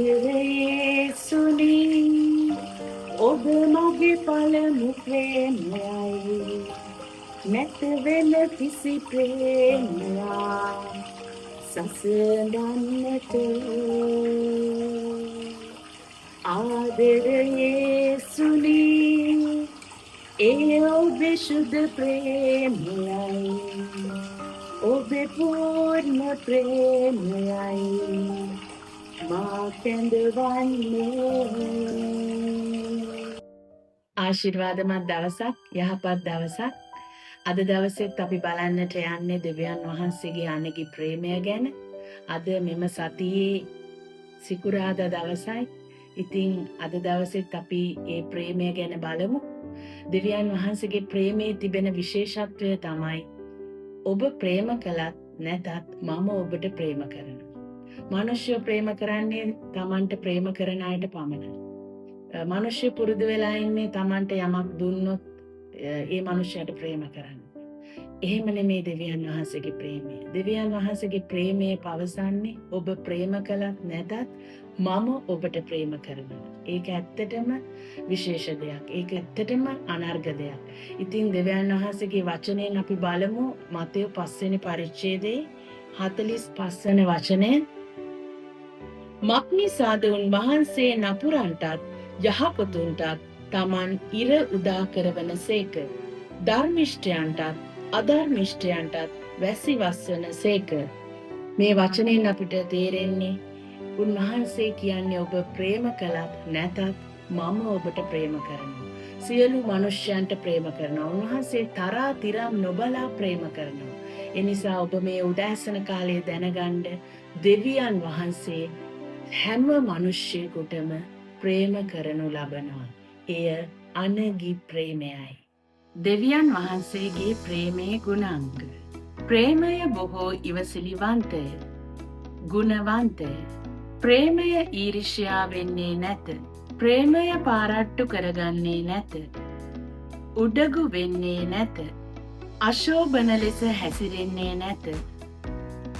ආදරයේසුනි ඔබ මගේ පළමු ප්‍රේමයයි නැත වෙන කිසි ප්‍රේමයක් සසඳන්නට ආදරයේසුනි ඒ ඔබේ සුදු ප්‍රේමයයි ඔබේ පූර්ණ ප්‍රේමයයි මා කැඳවන්නේ ආශිර්වාදමත් දවසක් යහපත් දවසක් අද දවසෙත් අපි බලන්නට යන්නේ දෙවියන් වහන්සේගේ අනගි ප්‍රේමය ගැන අද මෙම සතියේ සිකුරාදා දවසයි ඉතින් අද දවසෙත් අපි ඒ ප්‍රේමය ගැන බලමු දෙවියන් වහන්සේගේ ප්‍රේමයේ තිබෙන විශේෂත්වය තමයි ඔබ ප්‍රේම කළත් නැතත් මම ඔබට ප්‍රේම කරනවා. මනුෂ්‍ය ප්‍රේම කරන්නේ තමන්ට ප්‍රේම කරන අයට පමණයි. මනුෂ්‍ය පුරුදු වෙලා ඉන්නේ තමන්ට යමක් දුන්නොත් ඒ මනුෂ්‍යයට ප්‍රේම කරන්න. එහෙම නෙමෙයි දෙවියන් වහන්සේගේ ප්‍රේමය. දෙවියන් වහන්සේගේ ප්‍රේමය පවසන්නේ ඔබ ප්‍රේම කළත් නැතත් මම ඔබට ප්‍රේම කරනවා. ඒක ඇත්තටම විශේෂ දෙයක්. ඒක ඇත්තටම අනර්ග දෙයක්. ඉතින් දෙවියන් වහන්සේගේ වචනයෙන් අපි බලමු මතෙව් 5 වෙනි පරිච්ඡේදයේ 45 වෙනි වචනය. මක්නිසාද උන්වහන්සේ නපුරන්ටත් යහපතුන්ටත් තමන් ඉර උදා කරවන සේක. ධර්මිෂ්ඨයන්ටත් අධර්මිෂ්ඨයන්ටත් වැසි වස්වන සේක. මේ වචනයෙන් අපිට තේරෙන්නේ උන්වහන්සේ කියන්නේ ඔබ ප්‍රේම කළත් නැතත් මම ඔබට ප්‍රේම කරනවා. සියලු මනුෂ්‍යයන්ට ප්‍රේම කරනවා. උන්වහන්සේ තරා තිරම් නොබලා ප්‍රේම කරනවා. එනිසා ඔබ මේ උදෑසන කාලයේ දැනගන්න දෙවියන් වහන්සේ හැම මනුෂ්‍යයෙකුටම ප්‍රේම කරනු ලබනවා. එය අනගි ප්‍රේමයයි. දෙවියන් වහන්සේගේ ප්‍රේමයේ ගුණාංග. ප්‍රේමය බොහෝ ඉවසිලිවන්තය. ගුණවන්තය. ප්‍රේමය ඊර්ෂ්‍යා වෙන්නේ නැත. ප්‍රේමය පාරට්ටු කරගන්නේ නැත. උඩගු වෙන්නේ නැත. අශෝභන ලෙස හැසිරෙන්නේ නැත.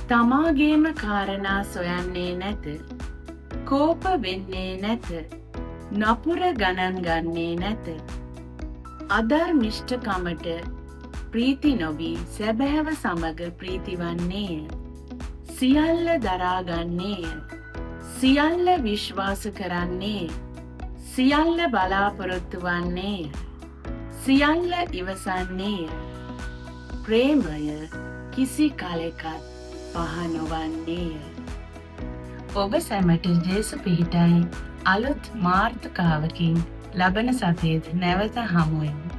තමාගේම කාරණා සොයන්නේ නැත. කෝප වෙන්නේ නැත. නපුර ගණන් ගන්නේ නැත. අධර්මිෂ්ඨකමට ප්‍රීති නොවී සැබෑව සමග ප්‍රීති වන්නේය. සියල්ල දරාගන්නේය. සියල්ල විශ්වාස කරන්නේය. සියල්ල බලාපොරොත්තු වන්නේය. සියල්ල ඉවසන්නේය. ප්‍රේමය කිසි කලෙකත් පහ නොවන්නේය. ඔබ සැමට ජේසු පිහිටයි. අලුත් මාර්ථකාවකින් ලබන සතියේදී නැවත හමු වෙමු.